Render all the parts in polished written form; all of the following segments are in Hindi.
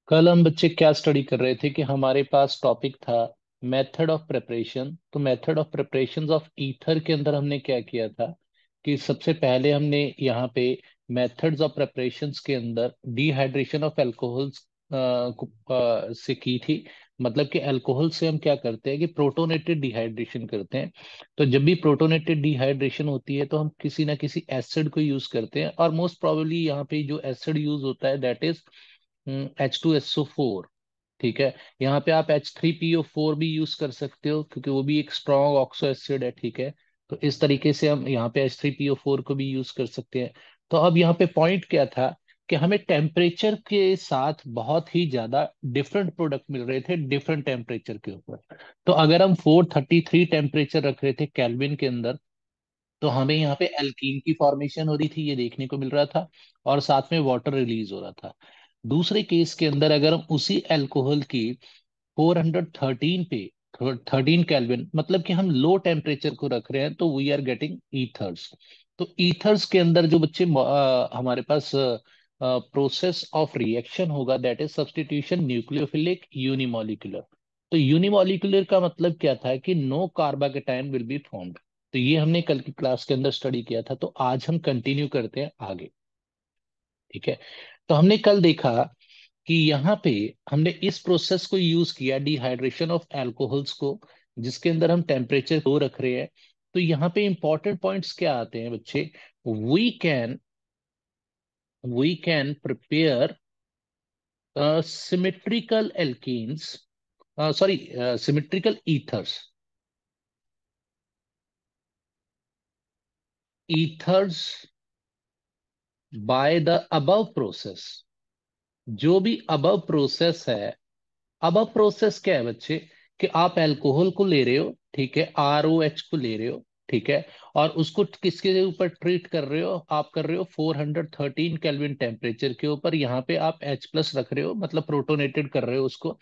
कल हम बच्चे क्या स्टडी कर रहे थे कि हमारे पास टॉपिक था मेथड ऑफ प्रिपरेशन। तो method of preparation of ether के अंदर हमने क्या किया था कि सबसे पहले हमने यहाँ पे मेथड्स ऑफ प्रिपरेशंस के अंदर डिहाइड्रेशन ऑफ अल्कोहल्स से की थी। मतलब कि अल्कोहल से हम क्या करते हैं कि प्रोटोनेटेड डिहाइड्रेशन करते हैं। तो जब भी प्रोटोनेटेड डिहाइड्रेशन होती है तो हम किसी ना किसी एसिड को यूज करते हैं, और मोस्ट प्रोबेबली यहाँ पे जो एसिड यूज होता है दैट इज H2SO4। ठीक है। यहाँ पे आप H3PO4 भी यूज कर सकते हो क्योंकि वो भी एक स्ट्रॉन्ग ऑक्सो एसिड है। ठीक है। तो इस तरीके से हम यहाँ पे H3PO4 को भी यूज कर सकते हैं। तो अब यहाँ पे पॉइंट क्या था कि हमें टेम्परेचर के साथ बहुत ही ज्यादा डिफरेंट प्रोडक्ट मिल रहे थे डिफरेंट टेम्परेचर के ऊपर। तो अगर हम 433 टेम्परेचर रख रहे थे केल्विन के अंदर, तो हमें यहाँ पे एल्कीन की फॉर्मेशन हो रही थी, ये देखने को मिल रहा था, और साथ में वाटर रिलीज हो रहा था। दूसरे केस के अंदर अगर हम उसी अल्कोहल की 413 पे 13 केल्विन, मतलब कि हम लो टेम्परेचर को रख रहे हैं, तो वी आर गेटिंग ईथर्स। तो ईथर्स के अंदर जो बच्चे हमारे पास प्रोसेस ऑफ रिएक्शन होगा that is substitution nucleophilic unimolecular. तो यूनिमोलिकुलर का मतलब क्या था कि no carbocation will be formed. तो ये हमने कल की क्लास के अंदर स्टडी किया था, तो आज हम कंटिन्यू करते हैं आगे। ठीक है। तो हमने कल देखा कि यहाँ पे हमने इस प्रोसेस को यूज किया डिहाइड्रेशन ऑफ अल्कोहल्स को, जिसके अंदर हम टेम्परेचर लो रख रहे हैं। तो यहाँ पे इंपॉर्टेंट पॉइंट्स क्या आते हैं बच्चे? We can we can prepare symmetrical alkenes, sorry, symmetrical ethers by the above process. जो भी अबव प्रोसेस है, अब प्रोसेस क्या है बच्चे कि आप अल्कोहल को ले रहे हो, ठीक है, ROH को ले रहे हो, ठीक है, और उसको किसके ऊपर ट्रीट कर रहे हो? आप कर रहे हो 413 केल्विन टेम्परेचर के ऊपर। यहाँ पे आप H+ रख रहे हो, मतलब प्रोटोनेटेड कर रहे हो उसको,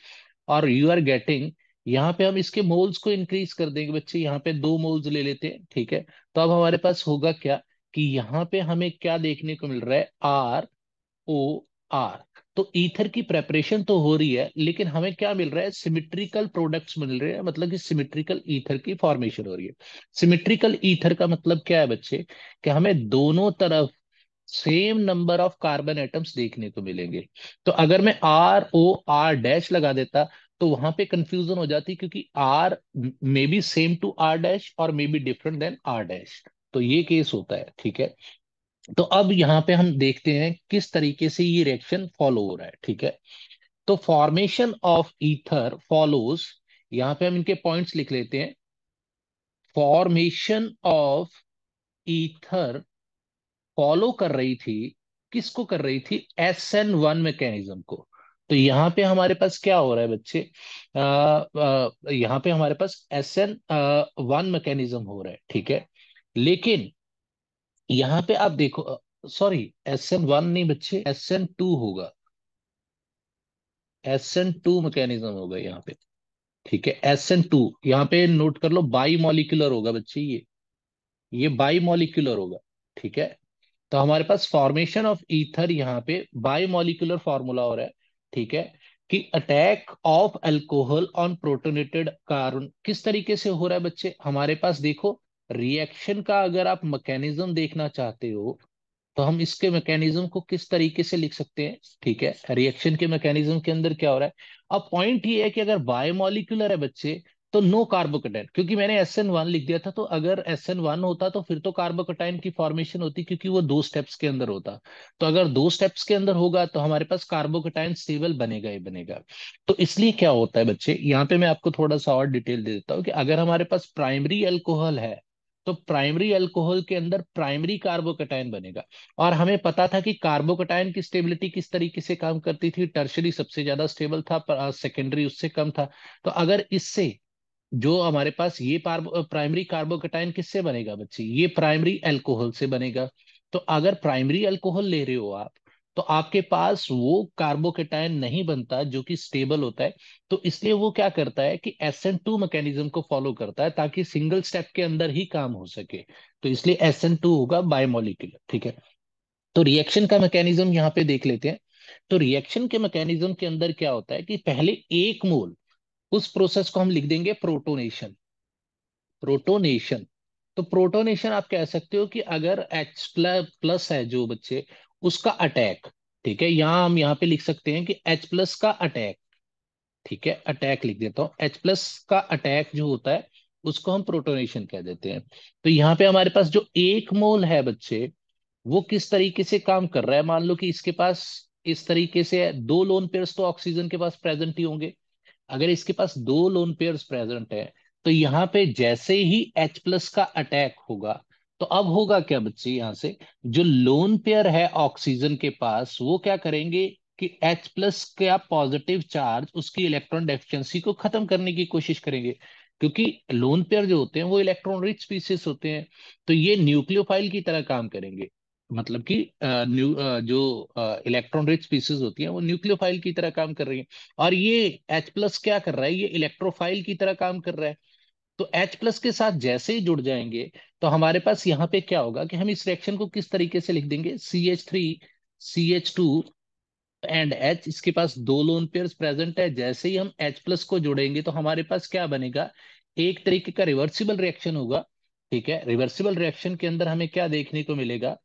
और यू आर गेटिंग। यहाँ पे हम इसके मोल्स को इंक्रीज कर देंगे बच्चे, यहाँ पे 2 मोल्स ले लेते हैं, ठीक है। तो अब हमारे पास होगा क्या कि यहाँ पे हमें क्या देखने को मिल रहा है? ROR। तो ईथर की प्रेपरेशन तो हो रही है, लेकिन हमें क्या मिल रहा है? सिमेट्रिकल प्रोडक्ट्स मिल रहे हैं, मतलब कि सिमेट्रिकल ईथर की फॉर्मेशन हो रही है। सिमेट्रिकल ईथर का मतलब क्या है बच्चे? कि हमें दोनों तरफ same number of carbon atoms देखने को मिलेंगे। तो अगर मैं ROR' लगा देता तो वहां पे कंफ्यूजन हो जाती, क्योंकि R may be same to R' और may be different than R'। तो ये केस होता है। ठीक है। तो अब यहाँ पे हम देखते हैं किस तरीके से ये रिएक्शन फॉलो हो रहा है। ठीक है। तो फॉर्मेशन ऑफ ईथर फॉलोज, यहाँ पे हम इनके पॉइंट्स लिख लेते हैं। फॉर्मेशन ऑफ ईथर फॉलो कर रही थी, किसको कर रही थी? SN1 मैकेनिज्म को। तो यहाँ पे हमारे पास क्या हो रहा है बच्चे? यहाँ पे हमारे पास SN1 मैकेनिज्म हो रहा है। ठीक है। लेकिन यहाँ पे आप देखो, सॉरी, SN1 नहीं बच्चे, SN2 होगा। SN2 मैकेनिज्म होगा यहाँ पे। ठीक है। SN2 यहाँ पे नोट कर लो, बाई मॉलिक्यूलर होगा बच्चे, ये बाई मॉलिक्यूलर होगा। ठीक है। तो हमारे पास फॉर्मेशन ऑफ ईथर यहाँ पे बाई मॉलिक्यूलर फॉर्मूला हो रहा है। ठीक है। कि attack of alcohol on protonated carbon किस तरीके से हो रहा है बच्चे? हमारे पास देखो, रिएक्शन का अगर आप मैकेनिज्म देखना चाहते हो तो हम इसके मैकेनिज्म को किस तरीके से लिख सकते हैं? ठीक है। रिएक्शन के मैकेनिज्म के अंदर क्या हो रहा है? अब पॉइंट ये है कि अगर बायोमोलिकुलर है बच्चे, तो नो कार्बोकेटाइन, क्योंकि मैंने SN1 लिख दिया था। तो अगर SN1 होता तो फिर तो कार्बोकेटाइन की फॉर्मेशन होती, क्योंकि वो 2 स्टेप्स के अंदर होता। तो अगर 2 स्टेप्स के अंदर होगा तो हमारे पास कार्बोकेटाइन स्टेबल बनेगा ही बनेगा। तो इसलिए क्या होता है बच्चे, यहाँ पे मैं आपको थोड़ा सा और डिटेल दे देता हूँ कि अगर हमारे पास प्राइमरी अल्कोहल है, तो प्राइमरी अल्कोहल के अंदर प्राइमरी कार्बोकेटाइन बनेगा। और हमें पता था कि कार्बोकेटाइन की स्टेबिलिटी किस तरीके से काम करती थी, टर्शरी सबसे ज्यादा स्टेबल था, पर सेकेंडरी उससे कम था। तो अगर इससे जो हमारे पास ये प्राइमरी कार्बोकेटाइन किससे बनेगा बच्चे? ये प्राइमरी अल्कोहल से बनेगा। तो अगर प्राइमरी अल्कोहल ले रहे हो आप, तो आपके पास वो कार्बोकेटाइन नहीं बनता जो कि स्टेबल होता है। तो इसलिए वो क्या करता है कि SN2 मैकेनिज्म को फॉलो करता है, ताकि सिंगल स्टेप के अंदर ही काम हो सके। तो इसलिए SN2 होगा बायोमोलिकुलर। ठीक है। तो रिएक्शन का मैकेनिज्म यहाँ पे देख लेते हैं। तो रिएक्शन के मैकेनिज्म के अंदर क्या होता है कि पहले एक मोल, उस प्रोसेस को हम लिख देंगे प्रोटोनेशन। प्रोटोनेशन, तो प्रोटोनेशन आप कह सकते हो कि अगर H प्लस है जो बच्चे, उसका अटैक, ठीक है, यहां हम यहाँ पे लिख सकते हैं कि H प्लस का अटैक, ठीक है, अटैक लिख देता हूँ, H प्लस का अटैक जो होता है उसको हम प्रोटोनेशन कह देते हैं। तो यहाँ पे हमारे पास जो एक मोल है बच्चे, वो किस तरीके से काम कर रहा है, मान लो कि इसके पास इस तरीके से है, दो लोन पेयर्स तो ऑक्सीजन के पास प्रेजेंट ही होंगे। अगर इसके पास दो लोन पेयर्स प्रेजेंट है, तो यहाँ पे जैसे ही H प्लस का अटैक होगा, तो अब होगा क्या बच्चे, यहां से जो लोन पेयर है ऑक्सीजन के पास, वो क्या करेंगे कि H प्लस का पॉजिटिव चार्ज, उसकी इलेक्ट्रॉन डेफिशिएंसी को खत्म करने की कोशिश करेंगे, क्योंकि लोन पेयर जो होते हैं वो इलेक्ट्रॉन रिच स्पीसीज होते हैं। तो ये न्यूक्लियोफाइल की तरह काम करेंगे, मतलब कि जो इलेक्ट्रॉन रिच स्पीसीज होती हैं वो न्यूक्लियोफाइल की तरह काम कर रही है। और ये H प्लस क्या कर रहा है, ये इलेक्ट्रोफाइल की तरह काम कर रहा है। तो H प्लस के साथ जैसे ही जुड़ जाएंगे, तो हमारे पास यहाँ पे क्या होगा कि हम इस रिएक्शन को किस तरीके से लिख देंगे, CH3 CH2 एंड H, इसके पास दो लोन पेयर्स प्रेजेंट है, जैसे ही हम H प्लस को जोड़ेंगे तो हमारे पास क्या बनेगा, एक तरीके का रिवर्सिबल रिएक्शन होगा। ठीक है, रिवर्सिबल रिएक्शन के अंदर हमें क्या देखने को मिलेगा,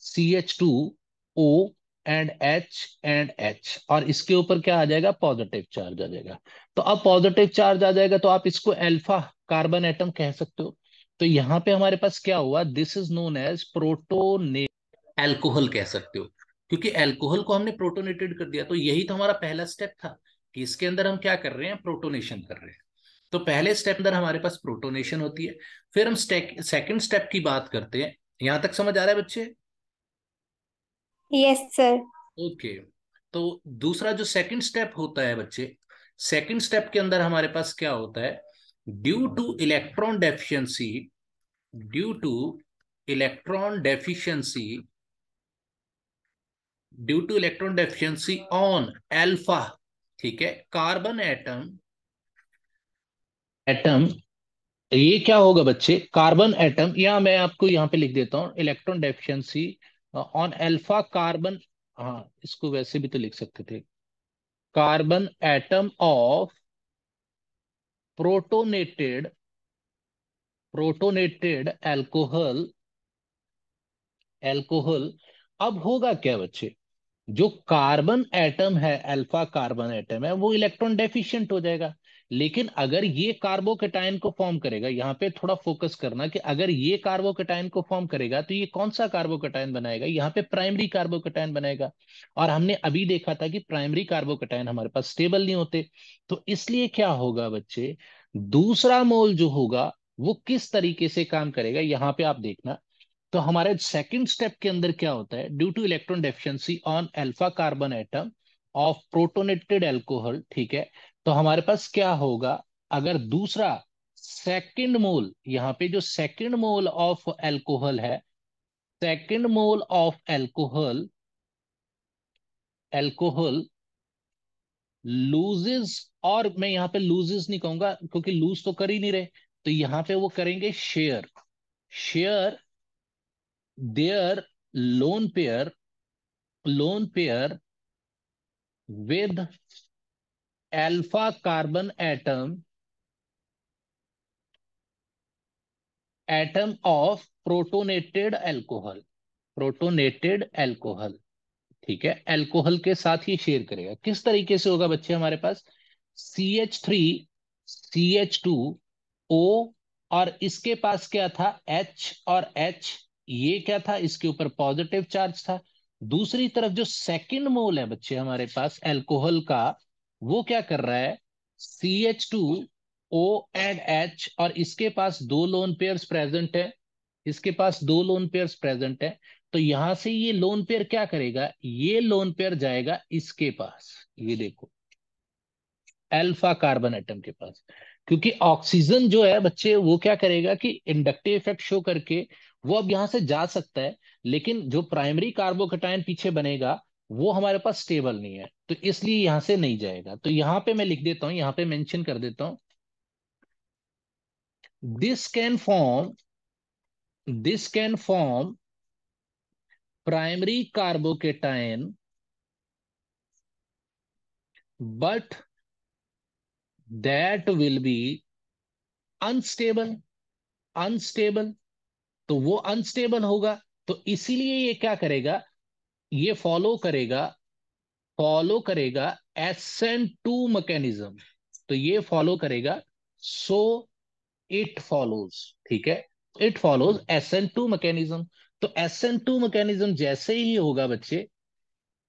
CH2O एंड H, और इसके ऊपर क्या आ जाएगा, पॉजिटिव चार्ज आ जाएगा। तो अब पॉजिटिव चार्ज आ जाएगा तो आप इसको अल्फा कार्बन एटम कह सकते हो। तो यहाँ पे हमारे पास क्या हुआ, this is known as protonate alcohol कह सकते हो, क्योंकि अल्कोहल को हमने प्रोटोनेटेड कर दिया। तो यही तो हमारा पहला स्टेप था कि इसके अंदर हम क्या कर रहे हैं, प्रोटोनेशन कर रहे हैं। तो पहले स्टेप अंदर हमारे पास प्रोटोनेशन होती है। फिर हम सेकंड स्टेप की बात करते हैं। यहां तक समझ आ रहा है बच्चे? Yes sir. ओके। तो दूसरा जो सेकंड स्टेप होता है बच्चे, सेकंड स्टेप के अंदर हमारे पास क्या होता है, due two electron deficiency, due two electron deficiency due two electron deficiency on alpha, ठीक है, कार्बन एटम, एटम, ये क्या होगा बच्चे, कार्बन एटम, या मैं आपको यहाँ पे लिख देता हूँ electron deficiency on alpha carbon, हाँ इसको वैसे भी तो लिख सकते थे, carbon atom of protonated, protonated alcohol, alcohol. अब होगा क्या बच्चे, जो कार्बन एटम है, अल्फा कार्बन एटम है, वो इलेक्ट्रॉन डेफिशिएंट हो जाएगा। लेकिन अगर ये कार्बोकेटायन को फॉर्म करेगा, यहाँ पे थोड़ा फोकस करना कि अगर ये कार्बोकेटायन को फॉर्म करेगा तो ये कौन सा कार्बोकेटायन बनाएगा, यहाँ पे प्राइमरी कार्बोकेटायन बनाएगा। और हमने अभी देखा था कि प्राइमरी कार्बोकेटायन हमारे पास स्टेबल नहीं होते। तो इसलिए क्या होगा बच्चे, दूसरा मोल जो होगा वो किस तरीके से काम करेगा, यहाँ पे आप देखना। तो हमारे सेकंड स्टेप के अंदर क्या होता है, due two electron deficiency on alpha carbon atom of protonated alcohol, ठीक है, तो हमारे पास क्या होगा, अगर दूसरा सेकंड मोल, यहाँ पे जो सेकंड मोल ऑफ अल्कोहल है, second mole of alcohol, alcohol loses, और मैं यहाँ पे लूजेस नहीं कहूंगा क्योंकि लूज तो कर ही नहीं रहे, तो यहाँ पे वो करेंगे share, share their lone pair, lone pair with alpha carbon atom, atom of protonated alcohol, protonated alcohol, ठीक है, अल्कोहल के साथ ही शेयर करेगा। किस तरीके से होगा बच्चे, हमारे पास CH3 CH2O, और इसके पास क्या था, H, और H ये क्या था, इसके ऊपर पॉजिटिव चार्ज था। दूसरी तरफ जो सेकंड मोल है बच्चे हमारे पास अल्कोहल का, वो क्या कर रहा है, CH2O एंड H, और इसके पास दो लोन पेयर्स प्रेजेंट है, इसके पास दो लोन पेयर्स प्रेजेंट है। तो यहां से ये लोन पेयर क्या करेगा, ये लोन पेयर जाएगा इसके पास, ये देखो अल्फा कार्बन एटम के पास, क्योंकि ऑक्सीजन जो है बच्चे वो क्या करेगा कि इंडक्टिव इफेक्ट शो करके वो अब यहां से जा सकता है, लेकिन जो प्राइमरी कार्बोकेटायन पीछे बनेगा वो हमारे पास स्टेबल नहीं है, तो इसलिए यहां से नहीं जाएगा। तो यहां पे मैं लिख देता हूं, यहां पे मेंशन कर देता हूं, this can form, this can form primary carbocation, but that will be unstable. Unstable, तो वो अनस्टेबल होगा, तो इसीलिए ये क्या करेगा, ये फॉलो करेगा SN2 मैकेनिज्म। तो ये फॉलो करेगा, सो इट फॉलोज, ठीक है, इट फॉलोज SN2 मैकेनिज्म। तो SN2 मैकेनिज्म जैसे ही होगा बच्चे,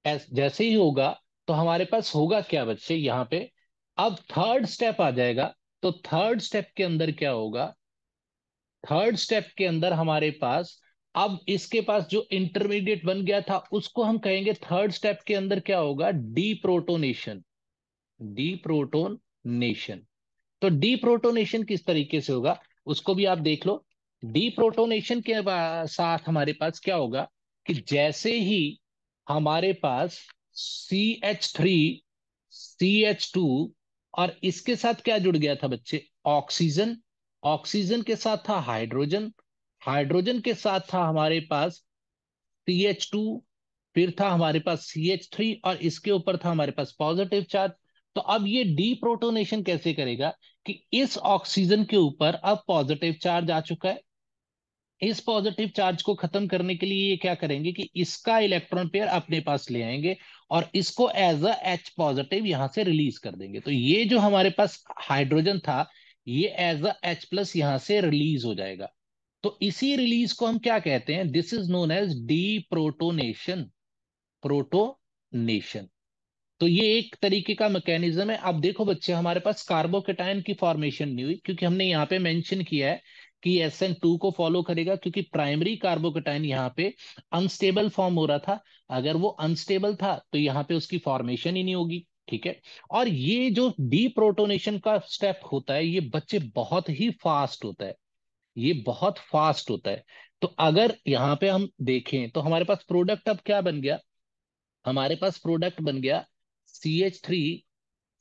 जैसे ही होगा, तो हमारे पास होगा क्या बच्चे यहाँ पे, अब थर्ड स्टेप आ जाएगा। तो थर्ड स्टेप के अंदर क्या होगा, थर्ड स्टेप के अंदर हमारे पास, अब इसके पास जो इंटरमीडिएट बन गया था उसको हम कहेंगे, थर्ड स्टेप के अंदर क्या होगा, डीप्रोटोनेशन। डीप्रोटोनेशन, तो डीप्रोटोनेशन किस तरीके से होगा उसको भी आप देख लो। डीप्रोटोनेशन के साथ हमारे पास क्या होगा, कि जैसे ही हमारे पास CH3 CH2, और इसके साथ क्या जुड़ गया था बच्चे, ऑक्सीजन। ऑक्सीजन के साथ था हाइड्रोजन, हाइड्रोजन के साथ था हमारे पास CH2, फिर था हमारे पास CH3, और इसके ऊपर था हमारे पास पॉजिटिव चार्ज। तो अब ये डीप्रोटोनेशन कैसे करेगा, कि इस ऑक्सीजन के ऊपर अब पॉजिटिव चार्ज आ चुका है, इस पॉजिटिव चार्ज को खत्म करने के लिए ये क्या करेंगे, कि इसका इलेक्ट्रॉन पेयर अपने पास ले आएंगे, और इसको एज अ H पॉजिटिव यहां से रिलीज कर देंगे। तो ये जो हमारे पास हाइड्रोजन था, ये एज अ H+ यहां से रिलीज हो जाएगा। तो इसी रिलीज को हम क्या कहते हैं, this is known as deprotonation. Protonation, तो ये एक तरीके का मैकेनिज्म है। अब देखो बच्चे, हमारे पास कार्बोकेटायन की फॉर्मेशन नहीं हुई, क्योंकि हमने यहाँ पे मेंशन किया है कि SN2 को फॉलो करेगा, क्योंकि प्राइमरी कार्बोकेटायन यहाँ पे अनस्टेबल फॉर्म हो रहा था। अगर वो अनस्टेबल था तो यहाँ पे उसकी फॉर्मेशन ही नहीं होगी, ठीक है। और ये जो डीप्रोटोनेशन का स्टेप होता है, ये बच्चे बहुत ही फास्ट होता है, ये बहुत फास्ट होता है। तो अगर यहाँ पे हम देखें तो हमारे पास प्रोडक्ट अब क्या बन गया, हमारे पास प्रोडक्ट बन गया CH3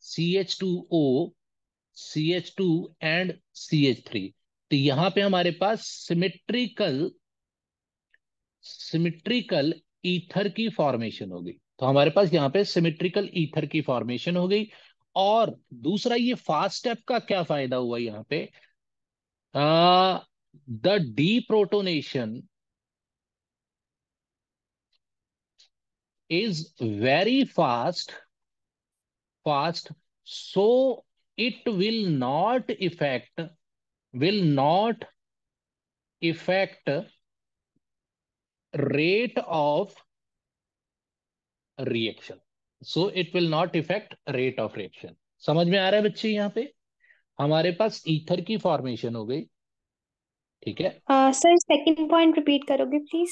CH2O CH2 and CH3। तो यहां पे हमारे पास सिमिट्रिकल सिमिट्रिकल ईथर की फॉर्मेशन हो गई। तो हमारे पास यहाँ पे सिमिट्रिकल ईथर की फॉर्मेशन हो गई। और दूसरा, ये फास्ट स्टेप का क्या फायदा हुआ यहाँ पे, the deprotonation is very fast, so it will not affect rate of reaction, so it will not affect rate of reaction। समझ में आ रहा है बच्चे, यहाँ पे हमारे पास ईथर की फॉर्मेशन हो गई, ठीक है। सर सेकंड पॉइंट रिपीट करोगे प्लीज?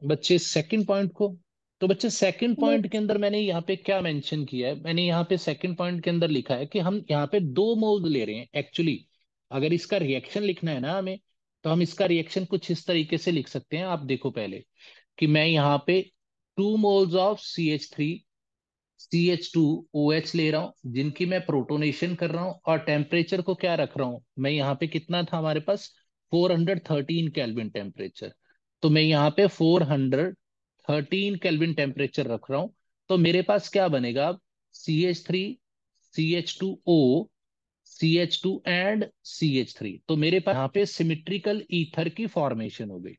बच्चे सेकंड पॉइंट को, तो बच्चे सेकंड पॉइंट के यस। अंदर मैंने यहाँ पे क्या मेंशन किया है, मैंने यहाँ पे सेकंड पॉइंट के अंदर लिखा है कि हम यहाँ पे दो मोल्स ले रहे हैं एक्चुअली। अगर इसका रिएक्शन लिखना है ना हमें, तो हम इसका रिएक्शन कुछ इस तरीके से लिख सकते हैं। आप देखो पहले, कि मैं यहाँ पे 2 मोल्स ऑफ CH3 CH2OH ले रहा हूँ, जिनकी मैं प्रोटोनेशन कर रहा हूँ, और टेम्परेचर को क्या रख रहा हूँ मैं यहाँ पे, कितना था हमारे पास, 413 केल्विन टेम्परेचर। तो मैं यहाँ पे 413 केल्विन टेम्परेचर रख रहा हूँ। तो मेरे पास क्या बनेगा अब, CH3 CH2O CH2 and CH3। तो मेरे पास यहाँ पे सिमिट्रिकल ईथर की फॉर्मेशन हो गई।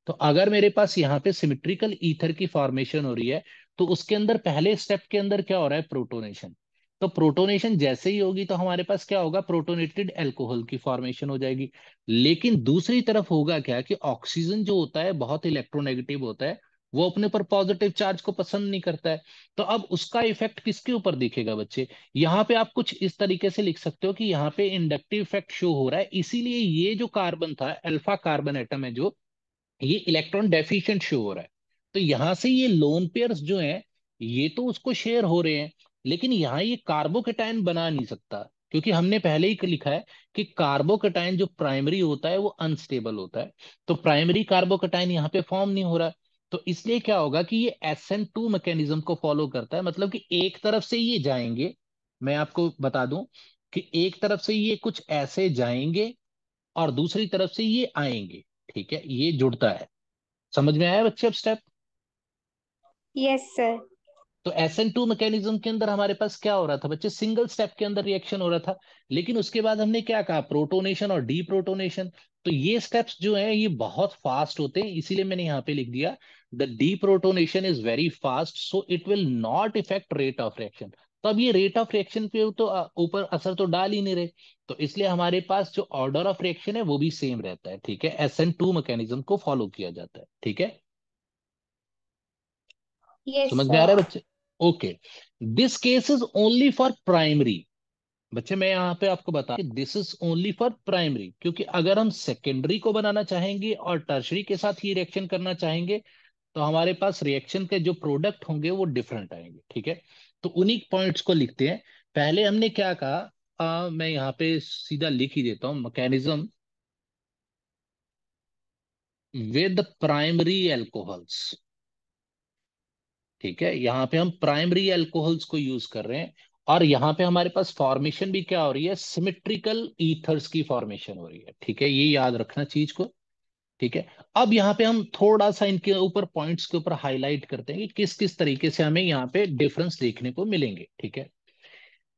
तो अगर मेरे पास यहाँ पे सिमिट्रिकल ईथर की फॉर्मेशन हो रही है, तो उसके अंदर पहले स्टेप के अंदर क्या हो रहा है, प्रोटोनेशन। तो प्रोटोनेशन जैसे ही होगी, तो हमारे पास क्या होगा, प्रोटोनेटेड अल्कोहल की फॉर्मेशन हो जाएगी। लेकिन दूसरी तरफ होगा क्या, कि ऑक्सीजन जो होता है बहुत इलेक्ट्रोनेगेटिव होता है, वो अपने ऊपर पॉजिटिव चार्ज को पसंद नहीं करता है। तो अब उसका इफेक्ट किसके ऊपर दिखेगा बच्चे, यहाँ पे आप कुछ इस तरीके से लिख सकते हो, कि यहाँ पे इंडक्टिव इफेक्ट शो हो रहा है, इसीलिए ये जो कार्बन था, अल्फा कार्बन एटम है जो, ये इलेक्ट्रॉन डेफिशिएंट शो हो रहा है। तो यहां से ये लोन पेयर्स जो हैं, ये तो उसको शेयर हो रहे हैं, लेकिन यहाँ ये कार्बोकेटायन बना नहीं सकता, क्योंकि हमने पहले ही लिखा है कि कार्बोकेटायन जो प्राइमरी होता है वो अनस्टेबल होता है। तो प्राइमरी कार्बोकेटायन यहाँ पे फॉर्म नहीं हो रहा है। तो इसलिए क्या होगा, कि ये SN2 मैकेनिज्म को फॉलो करता है, मतलब कि एक तरफ से ये जाएंगे, मैं आपको बता दूं, कि एक तरफ से ये कुछ ऐसे जाएंगे, और दूसरी तरफ से ये आएंगे, ठीक है, ये जुड़ता है। समझ में आया बच्चे अब स्टेप। Yes sir. तो SN2 मैकेनिज्म के अंदर हमारे पास क्या हो रहा था बच्चे, सिंगल स्टेप के अंदर रिएक्शन हो रहा था। लेकिन उसके बाद हमने क्या कहा, प्रोटोनेशन और डीप्रोटोनेशन। तो ये स्टेप्स जो हैं ये बहुत फास्ट होते हैं, इसीलिए मैंने यहाँ पे लिख दिया the deprotonation is very fast so it will not effect rate of reaction. तो अब ये रेट ऑफ रिएक्शन पे तो ऊपर असर तो डाल ही नहीं रहे, तो इसलिए हमारे पास जो ऑर्डर ऑफ रिएक्शन है वो भी सेम रहता है। ठीक है, SN2 मैकेनिज्म को फॉलो किया जाता है। ठीक है, यस समझ में आ सर। रहा है बच्चे? Okay, this case is only for primary. बच्चे मैं यहाँ पे आपको बता कि this is only for primary, क्योंकि अगर हम सेकेंडरी को बनाना चाहेंगे और टर्शरी के साथ ही रिएक्शन करना चाहेंगे तो हमारे पास रिएक्शन के जो प्रोडक्ट होंगे वो डिफरेंट आएंगे। ठीक है, तो उन्हीं पॉइंट्स को लिखते हैं। पहले हमने क्या कहा, मैं यहाँ पे सीधा लिख ही देता हूँ, मैकेनिज्म विद प्राइमरी एल्कोहल्स। ठीक है, यहाँ पे हम प्राइमरी अल्कोहल्स को यूज कर रहे हैं, और यहाँ पे हमारे पास फॉर्मेशन भी क्या हो रही है, सिमेट्रिकल ईथर्स की फॉर्मेशन हो रही है। ठीक है, ये याद रखना चीज को। ठीक है, अब यहाँ पे हम थोड़ा सा इनके ऊपर पॉइंट्स के ऊपर हाईलाइट करते हैं कि किस किस तरीके से हमें यहाँ पे डिफरेंस देखने को मिलेंगे। ठीक है,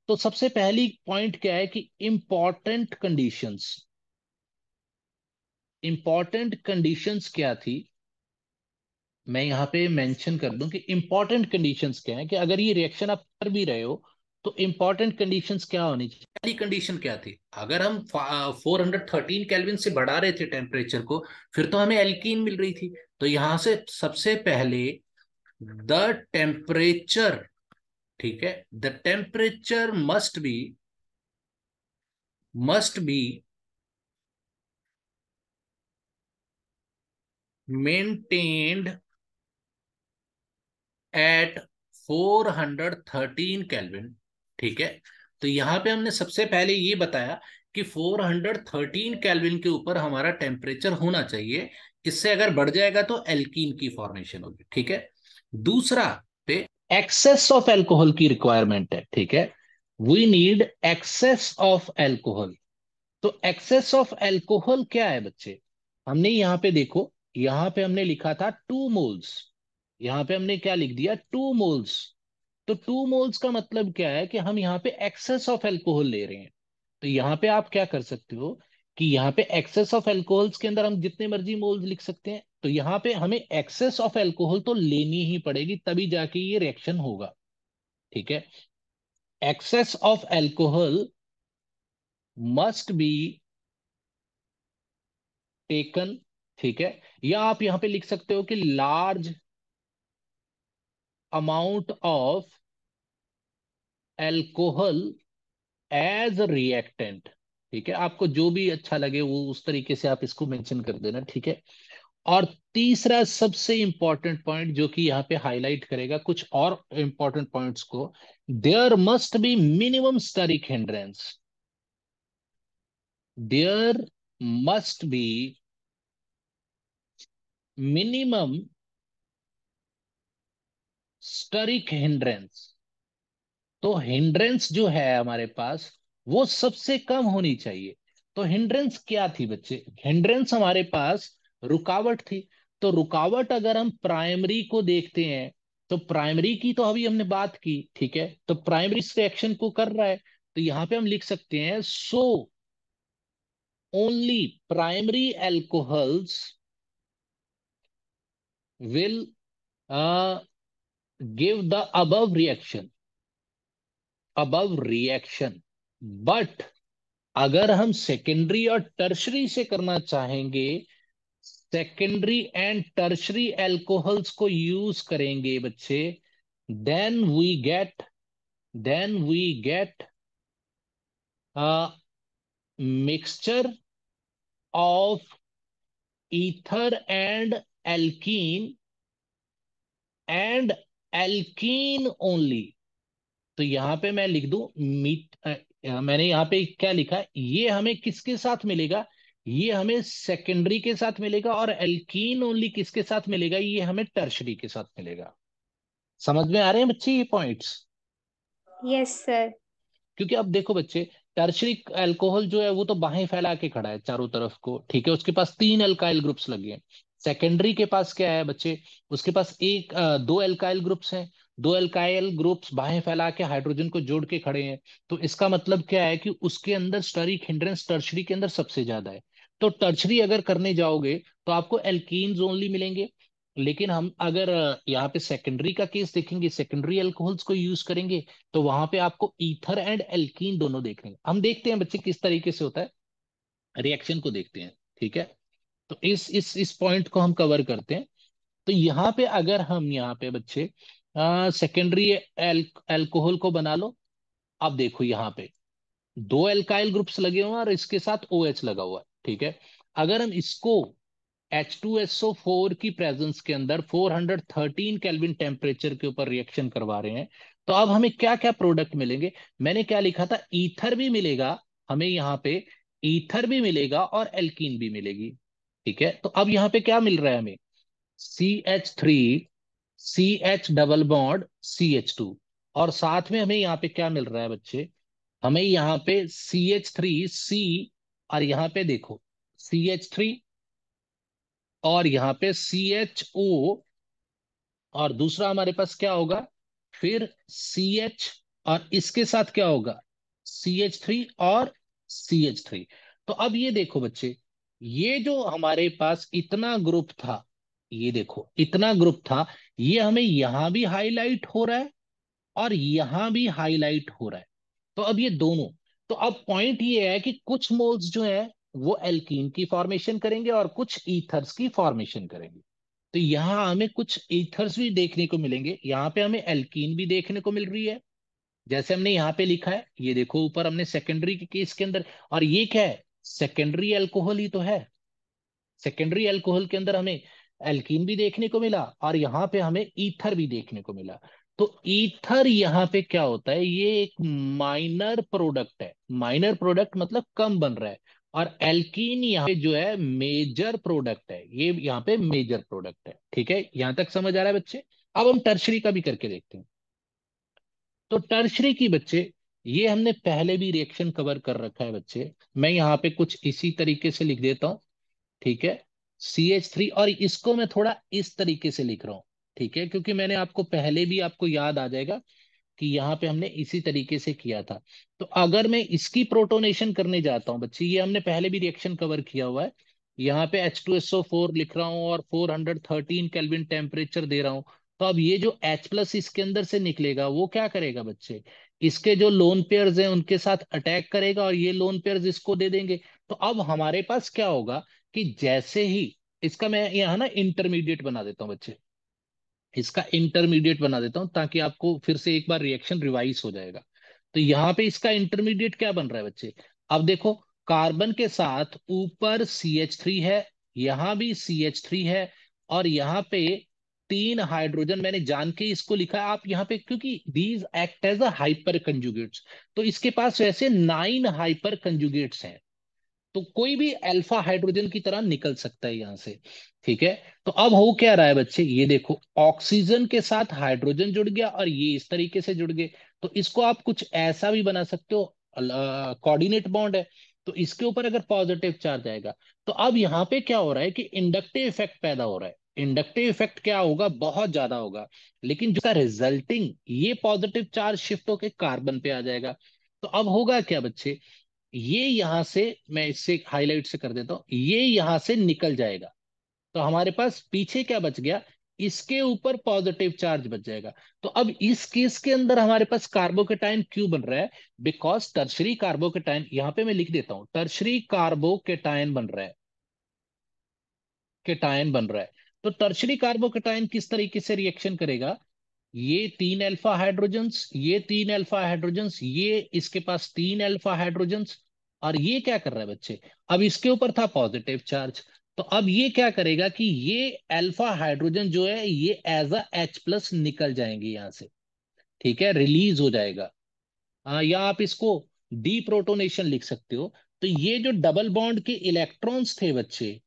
तो सबसे पहली पॉइंट क्या है कि इंपॉर्टेंट कंडीशंस। इंपॉर्टेंट कंडीशंस क्या थी, मैं यहाँ पे मेंशन कर दूं कि इंपॉर्टेंट कंडीशंस क्या है, कि अगर ये रिएक्शन आप कर भी रहे हो तो इंपॉर्टेंट कंडीशंस क्या होनी चाहिए। पहली कंडीशन क्या थी, अगर हम 413 केल्विन से बढ़ा रहे थे टेम्परेचर को, फिर तो हमें एल्कीन मिल रही थी। तो यहां से सबसे पहले द टेम्परेचर, ठीक है, the temperature must be maintained eight 413 kelvin. ठीक है, तो यहां पे हमने सबसे पहले ये बताया कि 413 केल्विन के ऊपर हमारा टेम्परेचर होना चाहिए, इससे अगर बढ़ जाएगा तो एल्कीन की फॉर्मेशन होगी। ठीक है, दूसरा पे एक्सेस ऑफ एल्कोहल की रिक्वायरमेंट है। ठीक है, we need excess of alcohol. तो एक्सेस ऑफ एल्कोहल क्या है बच्चे, हमने यहाँ पे देखो, यहाँ पे हमने लिखा था 2 मोल्स, यहाँ पे हमने क्या लिख दिया, 2 मोल्स। तो 2 मोल्स का मतलब क्या है कि हम यहाँ पे एक्सेस ऑफ एल्कोहल ले रहे हैं। तो यहाँ पे आप क्या कर सकते हो कि यहाँ पे एक्सेस ऑफ एल्कोहल्स के अंदर हम जितने मर्जी मोल्स लिख सकते हैं, तो यहाँ पे हमें एक्सेस ऑफ एल्कोहल तो लेनी ही पड़ेगी, तभी जाके ये रिएक्शन होगा। ठीक है, excess of alcohol must be taken. ठीक है, या आप यहां पे लिख सकते हो कि large amount of alcohol as reactant. ठीक है, आपको जो भी अच्छा लगे वो उस तरीके से आप इसको मेंशन कर देना। ठीक है, और तीसरा सबसे इंपॉर्टेंट पॉइंट जो कि यहाँ पे हाईलाइट करेगा कुछ और इंपॉर्टेंट पॉइंट्स को, there must be minimum steric hindrance. There must be minimum steric hindrance. तो हिंड्रेंस जो है हमारे पास वो सबसे कम होनी चाहिए। तो हिंड्रेंस क्या थी बच्चे, हिंड्रेंस हमारे पास रुकावट थी। तो रुकावट अगर हम प्राइमरी को देखते हैं, तो प्राइमरी की तो अभी हमने बात की। ठीक है, तो प्राइमरी इस रिएक्शन को कर रहा है, तो यहां पे हम लिख सकते हैं so only primary alcohols will give the above reaction. But अगर हम सेकेंडरी और टर्शरी से करना चाहेंगे, सेकेंडरी एंड टर्शरी एल्कोहल्स को यूज करेंगे बच्चे, then we get then we get a mixture of ether and alkene and alkene only. तो यहां पे मैं लिख दूं मैंने यहां पे क्या लिखा है, ये हमें किसके साथ मिलेगा, ये हमें सेकेंडरी के साथ मिलेगा, और एल्कीन ओनली किसके साथ मिलेगा, ये हमें टर्शरी के साथ मिलेगा। समझ में आ रहे हैं बच्चे ये पॉइंट्स? Yes sir. क्योंकि अब देखो बच्चे, टर्शरी अल्कोहल जो है वो तो बाहें फैला के खड़ा है चारों तरफ को। ठीक है, उसके पास 3 अल्काइल ग्रुप्स लगे हैं। सेकेंडरी के पास क्या है बच्चे, उसके पास दो अल्काइल ग्रुप्स हैं। दो एल्काइल ग्रुप्स बाहें फैला के हाइड्रोजन को जोड़ के खड़े हैं। तो इसका मतलब क्या है कि उसके अंदर स्टरिक हिंड्रेंस टर्शरी के अंदर सबसे ज्यादा है। तो टर्शरी अगर करने जाओगे तो आपको एल्कीन्स ओनली मिलेंगे। लेकिन हम अगर यहाँ पे सेकेंडरी का केस देखेंगे, सेकेंडरी अल्कोहल्स को यूज करेंगे, तो वहां पे आपको ईथर एंड एल्कीन दोनों देखने, हम देखते हैं बच्चे किस तरीके से होता है, रिएक्शन को देखते हैं। ठीक है, तो इस पॉइंट को हम कवर करते हैं। तो यहाँ पे अगर हम यहाँ पे बच्चे सेकेंडरी एल्कोहल को बना लो। अब देखो यहाँ पे दो एल्काइल ग्रुप्स लगे हुए हैं और इसके साथ ओ एच लगा हुआ है। ठीक है, अगर हम इसको H2SO4 की प्रेजेंस के अंदर 413 केल्विन टेम्परेचर के ऊपर रिएक्शन करवा रहे हैं, तो अब हमें क्या क्या प्रोडक्ट मिलेंगे। मैंने क्या लिखा था, ईथर भी मिलेगा हमें यहाँ पे, ईथर भी मिलेगा और एल्कीन भी मिलेगी। ठीक है, तो अब यहाँ पे क्या मिल रहा है हमें, CH3, CH double bond CH2, और साथ में हमें यहाँ पे क्या मिल रहा है बच्चे, हमें यहाँ पे CH3C, और यहाँ पे देखो CH3, और यहाँ पे CHO, और दूसरा हमारे पास क्या होगा, फिर CH, और इसके साथ क्या होगा, CH3 और CH3। तो अब ये देखो बच्चे, ये जो हमारे पास इतना ग्रुप था, ये देखो इतना ग्रुप था, ये हमें यहां भी हाईलाइट हो रहा है और यहां भी हाईलाइट हो रहा है। तो अब ये दोनों, तो अब पॉइंट ये है कि कुछ मोल्स जो है वो एल्कीन की फॉर्मेशन करेंगे और कुछ ईथर्स की फॉर्मेशन करेंगे। तो यहाँ हमें कुछ ईथर्स भी देखने को मिलेंगे, यहाँ पे हमें एल्कीन भी देखने को मिल रही है, जैसे हमने यहाँ पे लिखा है, ये देखो ऊपर हमने सेकेंडरी के केस के अंदर, और ये क्या है, सेकेंडरी अल्कोहल ही तो है। सेकेंडरी अल्कोहल के अंदर हमें एल्कीन भी देखने को मिला और यहाँ पे हमें ईथर भी देखने को मिला। तो ईथर यहाँ पे क्या होता है, ये एक माइनर प्रोडक्ट है, माइनर प्रोडक्ट मतलब कम बन रहा है, और एल्कीन यहाँ पे जो है मेजर प्रोडक्ट है, ये यहाँ पे मेजर प्रोडक्ट है। ठीक है, यहाँ तक समझ आ रहा है बच्चे। अब हम टर्शरी का भी करके देखते हैं। तो टर्शरी की बच्चे, ये हमने पहले भी रिएक्शन कवर कर रखा है बच्चे, मैं यहाँ पे कुछ इसी तरीके से लिख देता हूँ। ठीक है, CH3, और इसको मैं थोड़ा इस तरीके से लिख रहा हूं। ठीक है, क्योंकि मैंने आपको पहले भी, आपको याद आ जाएगा कि यहाँ पे हमने इसी तरीके से किया था। तो अगर मैं इसकी प्रोटोनेशन करने जाता हूँ बच्चे, ये हमने पहले भी रिएक्शन कवर किया हुआ है, यहाँ पे H2SO4 लिख रहा हूँ और 413 केल्विन टेम्परेचर दे रहा हूँ। तो अब ये जो H प्लस इसके अंदर से निकलेगा वो क्या करेगा बच्चे, इसके जो लोन पेयर्स हैं उनके साथ अटैक करेगा और ये लोन पेयर्स इसको दे देंगे। तो अब हमारे पास क्या होगा कि जैसे ही इसका, मैं यहाँ ना इंटरमीडिएट बना देता हूँ बच्चे, इसका इंटरमीडिएट बना देता हूं ताकि आपको फिर से एक बार रिएक्शन रिवाइज हो जाएगा। तो यहाँ पे इसका इंटरमीडिएट क्या बन रहा है बच्चे, अब देखो कार्बन के साथ ऊपर CH3 है, यहाँ भी CH3 है, और यहाँ पे तीन हाइड्रोजन, मैंने जान के इसको लिखा है आप यहाँ पे, क्योंकि these act as a hyper conjugates. तो इसके पास वैसे 9 हाइपर कंजुगेट्स हैं, तो कोई भी अल्फा हाइड्रोजन की तरह निकल सकता है यहां से। ठीक है, तो अब हो क्या रहा है बच्चे, ये देखो ऑक्सीजन के साथ हाइड्रोजन जुड़ गया और ये इस तरीके से जुड़ गए। तो इसको आप कुछ ऐसा भी बना सकते हो, कोऑर्डिनेट बॉन्ड है, तो इसके ऊपर अगर पॉजिटिव चार्ज आएगा, तो अब यहाँ पे क्या हो रहा है कि इंडक्टिव इफेक्ट पैदा हो रहा है। इंडक्टिव इफेक्ट क्या होगा, बहुत ज्यादा होगा, लेकिन जो रिजल्टिंग ये पॉजिटिव चार्ज शिफ्ट होके कार्बन पे आ जाएगा। तो अब होगा क्या बच्चे, ये यहां से, मैं इससे हाईलाइट से कर देता हूं, ये यहां से निकल जाएगा। तो हमारे पास पीछे क्या बच गया, इसके ऊपर पॉजिटिव चार्ज बच जाएगा। तो अब इस केस के अंदर हमारे पास कार्बोकेटाइन क्यों बन रहा है, बिकॉज टर्शरी कार्बोकेटाइन, यहां पे मैं लिख देता हूं, टर्शरी कार्बोकेटाइन बन रहा है, केटायन बन रहा है। तो टर्शरी कार्बोकेटाइन किस तरीके से रिएक्शन करेगा, ये तीन अल्फा हाइड्रोजन्स, ये तीन अल्फा हाइड्रोजन्स, ये इसके पास तीन अल्फा हाइड्रोजन्स, और ये क्या कर रहा है बच्चे, अब इसके ऊपर था पॉजिटिव चार्ज। तो अब ये क्या करेगा कि ये अल्फा हाइड्रोजन जो है ये एज अ H प्लस निकल जाएंगे यहां से। ठीक है, रिलीज हो जाएगा। या आप इसको डी प्रोटोनेशन लिख सकते हो। तो ये जो डबल बॉन्ड के इलेक्ट्रॉन्स थे बच्चे,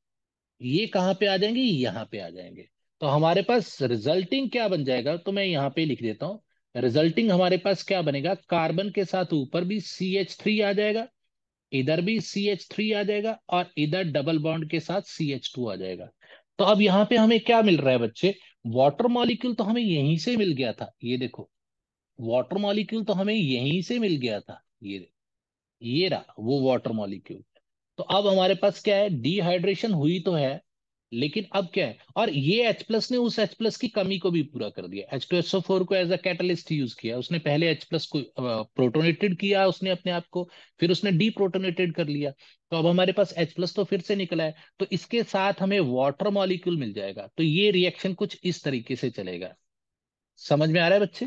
ये कहाँ पे आ जाएंगे, यहाँ पे आ जाएंगे। तो हमारे पास रिजल्टिंग क्या बन जाएगा, तो मैं यहाँ पे लिख देता हूं, रिजल्टिंग हमारे पास क्या बनेगा, कार्बन के साथ ऊपर भी CH3 आ जाएगा, इधर भी CH3 आ जाएगा, और इधर डबल बॉन्ड के साथ CH2 आ जाएगा। तो अब यहाँ पे हमें क्या मिल रहा है बच्चे, वाटर मॉलिक्यूल तो हमें यहीं से मिल गया था, ये देखो, वाटर मॉलिक्यूल तो हमें यहीं से मिल गया था, ये रहा वो वाटर मॉलिक्यूल। तो अब हमारे पास क्या है, डिहाइड्रेशन हुई तो है, लेकिन अब क्या है, और ये H प्लस ने उस H प्लस की कमी को भी पूरा कर दिया। H2SO4 को एज अ कैटलिस्ट यूज किया उसने, पहले H प्लस को प्रोटोनेटेड किया उसने अपने आप को, फिर उसने डीप्रोटोनेटेड कर लिया। तो अब हमारे पास H प्लस तो फिर से निकला है, तो इसके साथ हमें वाटर मॉलिक्यूल मिल जाएगा। तो ये रिएक्शन कुछ इस तरीके से चलेगा। समझ में आ रहा है बच्चे?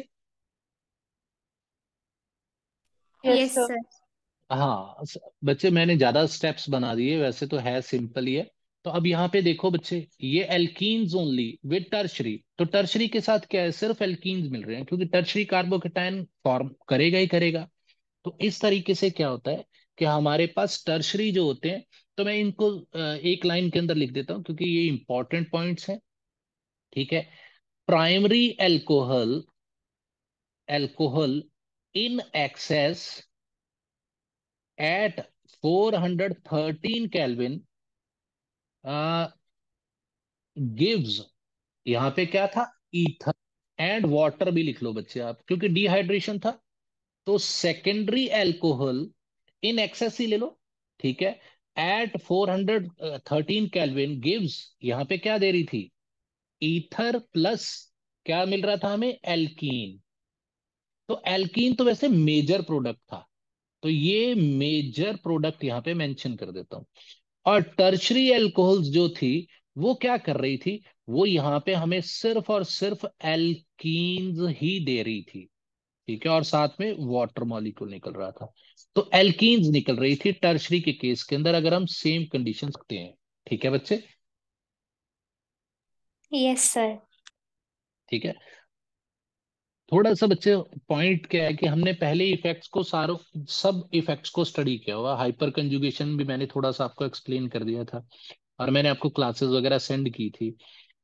Yes yes sir. सर। हाँ बच्चे, मैंने ज्यादा स्टेप्स बना दिए, वैसे तो है सिंपल ही है। तो अब यहाँ पे देखो बच्चे, ये एल्कीन्स ओनली विद टर्शरी, तो टर्शरी के साथ क्या है, सिर्फ एल्कीन्स मिल रहे हैं, क्योंकि टर्शरी कार्बोकेटायन फॉर्म करेगा ही करेगा। तो इस तरीके से क्या होता है कि हमारे पास टर्शरी जो होते हैं, तो मैं इनको एक लाइन के अंदर लिख देता हूँ, क्योंकि ये इंपॉर्टेंट पॉइंट्स हैं। ठीक है। Primary alcohol, alcohol in excess at 413 kelvin gives, यहाँ पे क्या था, ईथर एंड वाटर भी लिख लो बच्चे आप, क्योंकि डिहाइड्रेशन था। तो सेकेंडरी एल्कोहल इन एक्सेस ही ले लो। ठीक है। एट 413 केल्विन गिव्स, यहाँ पे क्या दे रही थी, ईथर प्लस क्या मिल रहा था हमें, एल्कीन। तो एल्कीन तो वैसे मेजर प्रोडक्ट था, तो ये मेजर प्रोडक्ट यहाँ पे मेंशन कर देता हूं। और टर्शरी एल्कोहल्स जो थी, वो क्या कर रही थी, वो यहाँ पे हमें सिर्फ और सिर्फ एल्कीन्स ही दे रही थी। ठीक है। और साथ में वाटर मॉलिक्यूल निकल रहा था। तो एल्कीन्स निकल रही थी टर्शरी के केस के अंदर, अगर हम सेम कंडीशन रखते हैं। ठीक है बच्चे? Yes sir. ठीक है। थोड़ा सा बच्चे, पॉइंट क्या है कि हमने पहले इफेक्ट्स को, सारों सब इफेक्ट्स को स्टडी किया हुआ, हाइपर कंजुगेशन भी मैंने थोड़ा सा आपको एक्सप्लेन कर दिया था, और मैंने आपको क्लासेस वगैरह सेंड की थी।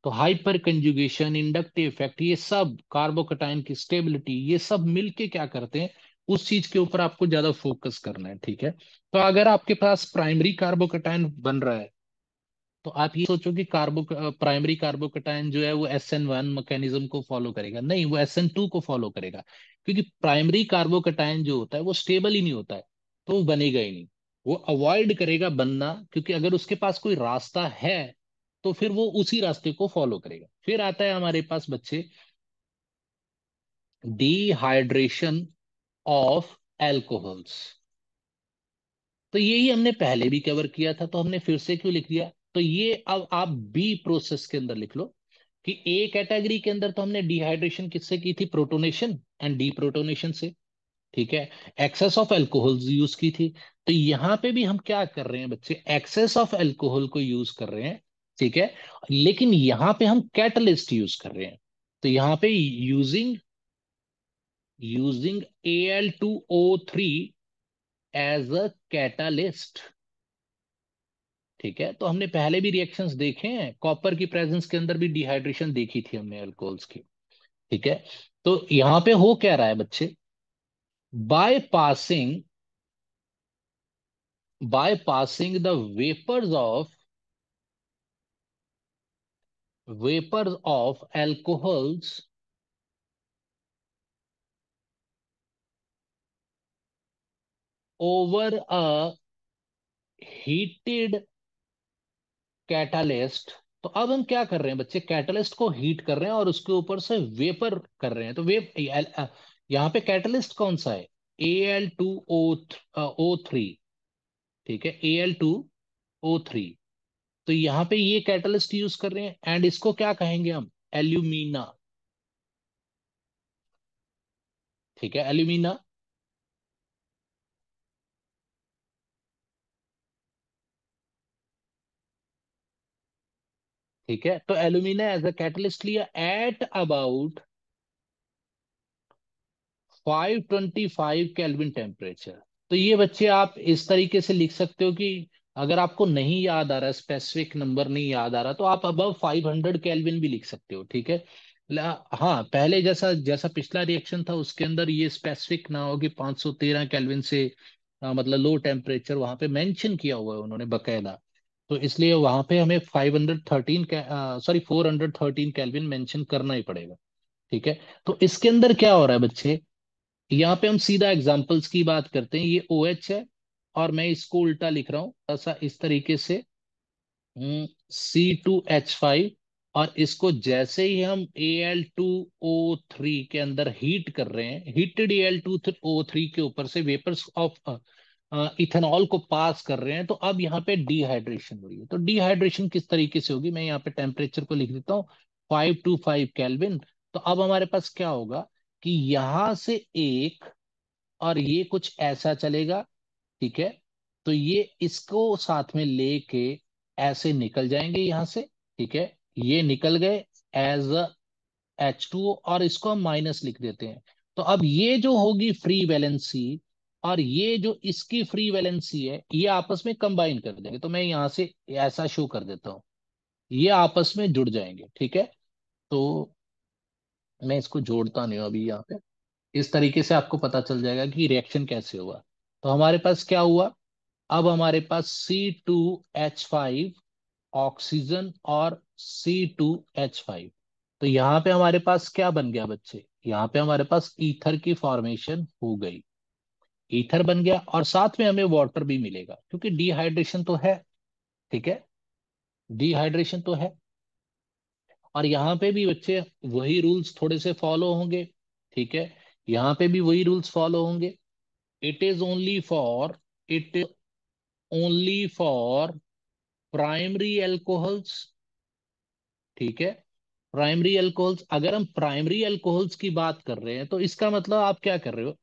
तो हाइपर कंजुगेशन, इंडक्टिव इफेक्ट, ये सब कार्बोकटाइन की स्टेबिलिटी, ये सब मिलके क्या करते हैं, उस चीज के ऊपर आपको ज्यादा फोकस करना है। ठीक है। तो अगर आपके पास प्राइमरी कार्बोकटाइन बन रहा है, तो आप ये सोचो कि प्राइमरी कार्बोकटायन जो है वो SN1 मैकेनिज्म को फॉलो करेगा, नहीं, वो SN2 को फॉलो करेगा। क्योंकि प्राइमरी कार्बोकटायन जो होता है वो स्टेबल ही नहीं होता है, तो वो बनेगा ही नहीं, वो अवॉइड करेगा बनना, क्योंकि अगर उसके पास कोई रास्ता है तो फिर वो उसी रास्ते को फॉलो करेगा। फिर आता है हमारे पास बच्चे डिहाइड्रेशन ऑफ एल्कोहल्स। तो यही हमने पहले भी कवर किया था, तो हमने फिर से क्यों लिख दिया, तो ये अब आप बी प्रोसेस के अंदर लिख लो कि ए कैटेगरी के अंदर तो हमने डिहाइड्रेशन किससे की थी, प्रोटोनेशन एंड डीप्रोटोनेशन से। ठीक है। एक्सेस ऑफ अल्कोहल यूज की थी। तो यहां पे भी हम क्या कर रहे हैं बच्चे, एक्सेस ऑफ अल्कोहल को यूज कर रहे हैं। ठीक है। लेकिन यहां पे हम कैटलिस्ट यूज कर रहे हैं। तो यहां पे using using Al2O3 as a catalyst. ठीक है। तो हमने पहले भी रिएक्शंस देखे हैं, कॉपर की प्रेजेंस के अंदर भी डिहाइड्रेशन देखी थी हमने अल्कोहल्स की। ठीक है। तो यहां पे हो क्या रहा है बच्चे, by passing bypassing the vapors of alcohols over a heated catalyst। तो अब हम क्या कर रहे हैं बच्चे, कैटलिस्ट को हीट कर रहे हैं और उसके ऊपर से वेपर कर रहे हैं। तो यहाँ पे कैटलिस्ट कौन सा है, Al2O3। ठीक है, Al2O3। तो यहाँ पे ये कैटलिस्ट यूज कर रहे हैं, एंड इसको क्या कहेंगे हम, एल्यूमिना। ठीक है, एल्यूमिना। ठीक है। तो एल्यूमिना एज अ कैटलिस्ट लिया एट अबाउट 525 केल्विन टेम्परेचर। तो ये बच्चे आप इस तरीके से लिख सकते हो कि अगर आपको नहीं याद आ रहा, स्पेसिफिक नंबर नहीं याद आ रहा, तो आप अबव 500 केल्विन भी लिख सकते हो। ठीक है। हाँ, पहले जैसा जैसा पिछला रिएक्शन था उसके अंदर ये स्पेसिफिक ना हो कि 513 केल्विन से मतलब लो टेम्परेचर वहां पे मेंशन किया हुआ है उन्होंने बकायदा। तो इसलिए वहां पे हमें 513, सॉरी 413 केल्विन मेंशन करना ही पड़ेगा। ठीक है। तो इसके अंदर क्या हो रहा है बच्चे, यहाँ पे हम सीधा एग्जांपल्स की बात करते हैं। ये ओ एच है और मैं इसको उल्टा लिख रहा हूँ ऐसा, इस तरीके से, C2H5। और इसको जैसे ही हम Al2O3 के अंदर हीट कर रहे हैं, हीटेड Al2O3 के ऊपर से वेपर्स ऑफ इथेनॉल को पास कर रहे हैं, तो अब यहाँ पे डिहाइड्रेशन हो रही है। तो डिहाइड्रेशन किस तरीके से होगी, मैं यहाँ पे टेम्परेचर को लिख देता हूँ 525 केल्विन। तो अब हमारे पास क्या होगा कि यहां से एक, और ये कुछ ऐसा चलेगा। ठीक है। तो ये इसको साथ में लेके ऐसे निकल जाएंगे यहां से। ठीक है। ये निकल गए एज H2O, और इसको हम माइनस लिख देते हैं। तो अब ये जो होगी फ्री वैलेंसी, और ये जो इसकी फ्री वैलेंसी है, ये आपस में कंबाइन कर देंगे। तो मैं यहां से ऐसा शो कर देता हूं, ये आपस में जुड़ जाएंगे। ठीक है। तो मैं इसको जोड़ता नहीं हूं अभी यहाँ पे। इस तरीके से आपको पता चल जाएगा कि रिएक्शन कैसे हुआ। तो हमारे पास क्या हुआ, अब हमारे पास C2H5 ऑक्सीजन और C2H5। तो यहाँ पे हमारे पास क्या बन गया बच्चे, यहाँ पे हमारे पास ईथर की फॉर्मेशन हो गई। ईथर बन गया और साथ में हमें वाटर भी मिलेगा, क्योंकि डिहाइड्रेशन तो है। ठीक है। डिहाइड्रेशन तो है। और यहाँ पे भी बच्चे वही रूल्स थोड़े से फॉलो होंगे। ठीक है। यहाँ पे भी वही रूल्स फॉलो होंगे। It is only for, it only for primary alcohols. ठीक है। प्राइमरी अल्कोहल्स, अगर हम प्राइमरी अल्कोहल्स की बात कर रहे हैं, तो इसका मतलब आप क्या कर रहे हो,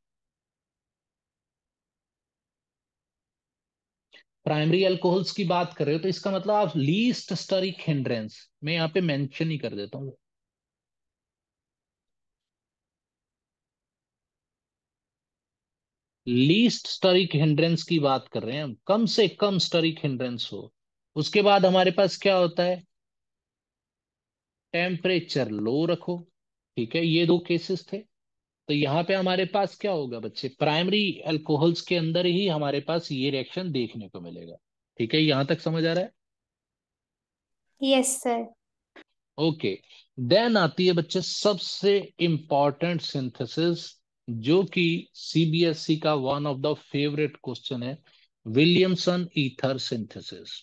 प्राइमरी अल्कोहल्स की बात कर रहे हो, तो इसका मतलब आप लीस्ट स्टरिक हिंड्रेंस, मैं यहाँ पे मेंशन ही कर देता हूँ, लीस्ट स्टरिक हिंड्रेंस की बात कर रहे हैं हम, कम से कम स्टरिक हिंड्रेंस हो। उसके बाद हमारे पास क्या होता है, टेम्परेचर लो रखो। ठीक है, ये दो केसेस थे। तो यहाँ पे हमारे पास क्या होगा बच्चे, प्राइमरी अल्कोहल्स के अंदर ही हमारे पास ये रिएक्शन देखने को मिलेगा। ठीक है, यहां तक समझ आ रहा है। Yes sir. ओके। देन आती है बच्चे सबसे इंपॉर्टेंट सिंथेसिस, जो कि सीबीएसई का one of the favourite question है, विलियमसन ईथर सिंथेसिस।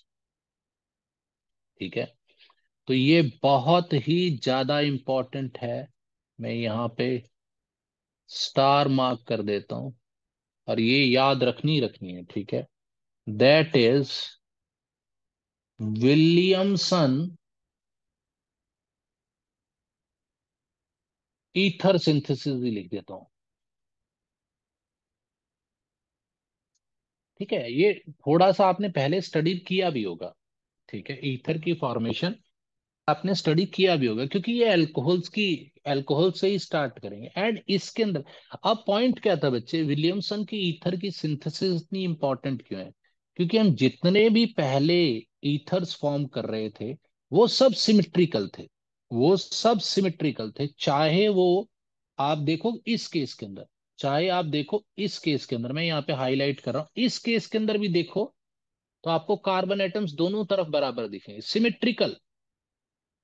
ठीक है। तो ये बहुत ही ज्यादा इंपॉर्टेंट है। मैं यहाँ पे स्टार मार्क कर देता हूं, और ये याद रखनी है। ठीक है। That is Williamson ether synthesis भी लिख देता हूं। ठीक है, ये थोड़ा सा आपने पहले स्टडी किया भी होगा। ठीक है, ईथर की फॉर्मेशन आपने स्टडी किया भी होगा, क्योंकि ये अल्कोहल से ही स्टार्ट करेंगे एंड इसके अंदर। अब पॉइंट क्या था बच्चे, विलियमसन की ईथर की सिंथेसिस इतनी इंपॉर्टेंट क्यों है, क्योंकि हम जितने भी पहले ईथर्स फॉर्म कर रहे थे, वो सब सिमेट्रिकल थे। वो सब सिमेट्रिकल थे, चाहे वो आप देखो इस केस के अंदर, चाहे आप देखो इस केस के अंदर, मैं यहाँ पे हाईलाइट कर रहा हूँ, इस केस के अंदर भी देखो, तो आपको कार्बन एटम्स दोनों तरफ बराबर दिखेंगे, सिमेट्रिकल।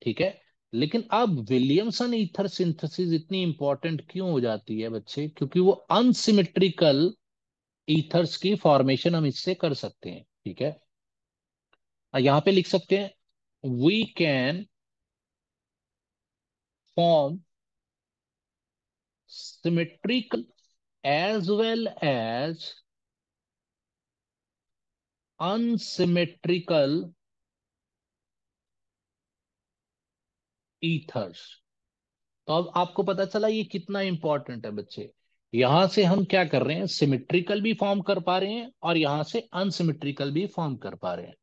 ठीक है। लेकिन अब विलियमसन ईथर सिंथेसिस इतनी इंपॉर्टेंट क्यों हो जाती है बच्चे, क्योंकि वो अनसिमेट्रिकल ईथर्स की फॉर्मेशन हम इससे कर सकते हैं। ठीक है। यहां पे लिख सकते हैं, we can form symmetrical as well as unsymmetrical ethers. तो अब आपको पता चला ये कितना इंपॉर्टेंट है बच्चे। यहां से हम क्या कर रहे हैं, सिमेट्रिकल भी फॉर्म कर पा रहे हैं, और यहां से अनसिमेट्रिकल भी फॉर्म कर पा रहे हैं।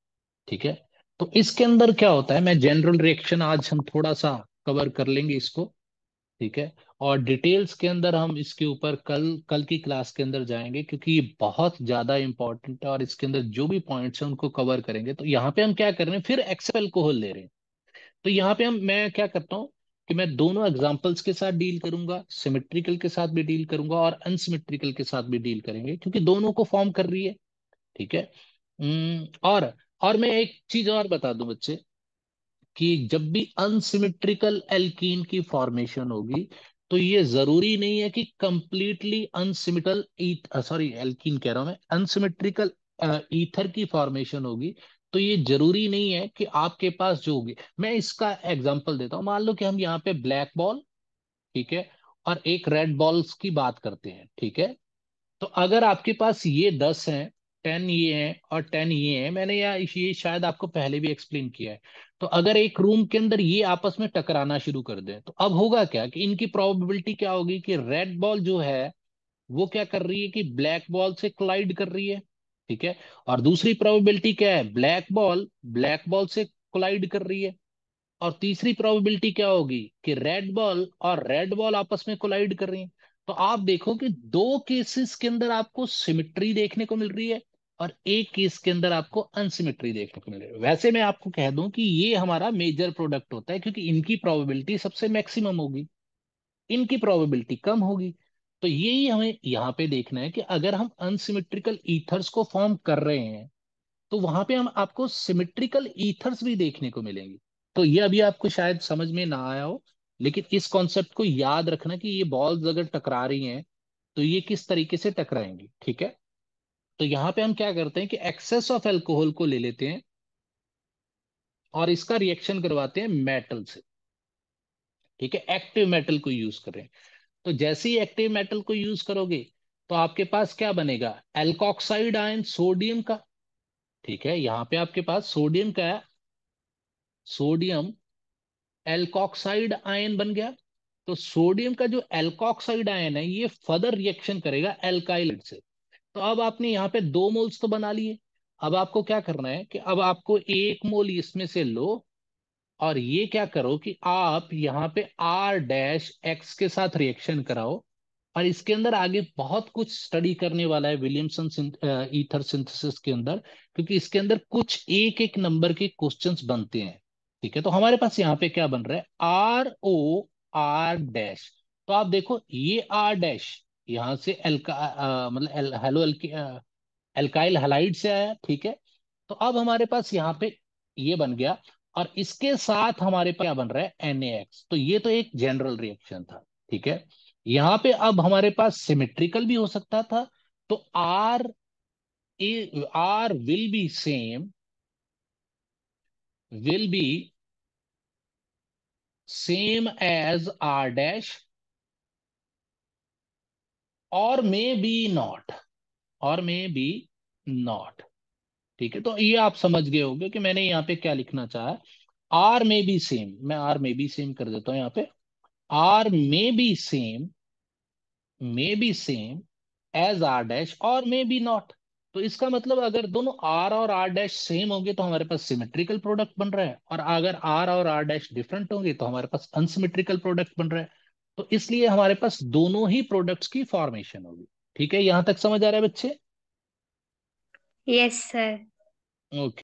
ठीक है। तो इसके अंदर क्या होता है, मैं जनरल रिएक्शन आज हम थोड़ा सा कवर कर लेंगे इसको। ठीक है। और डिटेल्स के अंदर हम इसके ऊपर कल कल की क्लास के अंदर जाएंगे, क्योंकि ये बहुत ज्यादा इंपॉर्टेंट है, और इसके अंदर जो भी पॉइंट्स हैं उनको कवर करेंगे। तो यहाँ पे हम क्या कर रहे हैं, फिर एक्सेल अल्कोहल ले रहे हैं। तो यहाँ पे हम मैं क्या करता हूँ कि मैं दोनों एग्जांपल्स के साथ डील करूंगा, सिमेट्रिकल के साथ भी डील करूंगा और अनसिमेट्रिकल के साथ भी डील करेंगे, क्योंकि दोनों को फॉर्म कर रही है। ठीक है। और और मैं एक चीज और बता दूं बच्चे, कि जब भी अनसिमेट्रिकल एल्कीन की फॉर्मेशन होगी, तो ये जरूरी नहीं है कि कंप्लीटली अनसिमेट्रिकल सॉरी एल्कीन कह रहा हूं मैं, अनसिमेट्रिकल ईथर की फॉर्मेशन होगी। तो ये जरूरी नहीं है कि आपके पास जो होगी। मैं इसका एग्जांपल देता हूँ। मान लो कि हम यहाँ पे ब्लैक बॉल, ठीक है, और एक रेड बॉल्स की बात करते हैं, ठीक है। तो अगर आपके पास ये 10 हैं, 10 ये हैं और 10 ये हैं, मैंने ये शायद आपको पहले भी एक्सप्लेन किया है। तो अगर एक रूम के अंदर ये आपस में टकराना शुरू कर दें, तो अब होगा क्या कि इनकी प्रोबेबिलिटी क्या होगी कि रेड बॉल जो है वो क्या कर रही है कि ब्लैक बॉल से कोलाइड कर रही है, ठीक है। और दूसरी प्रोबेबिलिटी क्या है, ब्लैक बॉल से कोलाइड कर रही है। और तीसरी प्रोबेबिलिटी क्या होगी कि रेड बॉल और रेड बॉल आपस में कोलाइड कर रही हैं। तो आप देखो कि दो केसेस के अंदर आपको सिमिट्री देखने को मिल रही है, और एक केस के अंदर आपको अनसिमिट्री देखने को मिल रही है। वैसे मैं आपको कह दूं कि ये हमारा मेजर प्रोडक्ट होता है, क्योंकि इनकी प्रोबेबिलिटी सबसे मैक्सिमम होगी, इनकी प्रोबेबिलिटी कम होगी। तो यही हमें यहाँ पे देखना है कि अगर हम अनसिमेट्रिकल ईथर्स को फॉर्म कर रहे हैं, तो वहां पे हम आपको सिमेट्रिकल ईथर्स भी देखने को मिलेंगे। तो ये अभी आपको शायद समझ में ना आया हो, लेकिन इस कॉन्सेप्ट को याद रखना कि ये बॉल्स अगर टकरा रही हैं, तो ये किस तरीके से टकराएंगी, ठीक है। तो यहाँ पे हम क्या करते हैं कि एक्सेस ऑफ अल्कोहल को ले लेते हैं और इसका रिएक्शन करवाते हैं मेटल से, ठीक है। एक्टिव मेटल को यूज करें। तो जैसे ही एक्टिव मेटल को यूज करोगे, तो आपके पास क्या बनेगा, एल्कोक्साइड आयन सोडियम का, ठीक है। यहाँ पे आपके पास सोडियम का है, सोडियम एल्कोक्साइड आयन बन गया। तो सोडियम का जो एल्कोक्साइड आयन है, ये फर्दर रिएक्शन करेगा एल्काइल से। तो अब आपने यहाँ पे 2 मोल्स तो बना लिए। अब आपको क्या करना है कि अब आपको 1 मोल इसमें से लो, और ये क्या करो कि आप यहाँ पे आर डैश एक्स के साथ रिएक्शन कराओ। और इसके अंदर आगे बहुत कुछ स्टडी करने वाला है विलियमसन ईथर सिंथेसिस के अंदर, क्योंकि इसके अंदर कुछ एक एक नंबर के क्वेश्चंस बनते हैं, ठीक है। तो हमारे पास यहाँ पे क्या बन रहा है, आर डैश। तो आप देखो ये आर डैश यहाँ से मतलब हेलो एल्काइल हैलाइड से आया, ठीक है। तो अब हमारे पास यहाँ पे ये बन गया, और इसके साथ हमारे पास क्या बन रहा है, NaX। तो ये तो एक जनरल रिएक्शन था, ठीक है। यहाँ पे अब हमारे पास सिमेट्रिकल भी हो सकता था। तो R will be same as R dash, और मे बी नॉट, और मे बी नॉट, ठीक है। तो ये आप समझ गए होंगे कि मैंने यहाँ पे क्या लिखना चाहा। आर में बी सेम, मैं आर में बी सेम कर देता हूँ यहाँ पे, R may be same as R dash और में बी नॉट। तो इसका मतलब अगर दोनों आर और आर डैश सेम होंगे, तो हमारे पास सिमेट्रिकल प्रोडक्ट बन रहा है, और अगर आर और आर डैश डिफरेंट होंगे, तो हमारे पास अनसिमेट्रिकल प्रोडक्ट बन रहा है। तो इसलिए हमारे पास दोनों ही प्रोडक्ट्स की फॉर्मेशन होगी, ठीक है। यहां तक समझ आ रहा है बच्चे? Yes sir. ओके।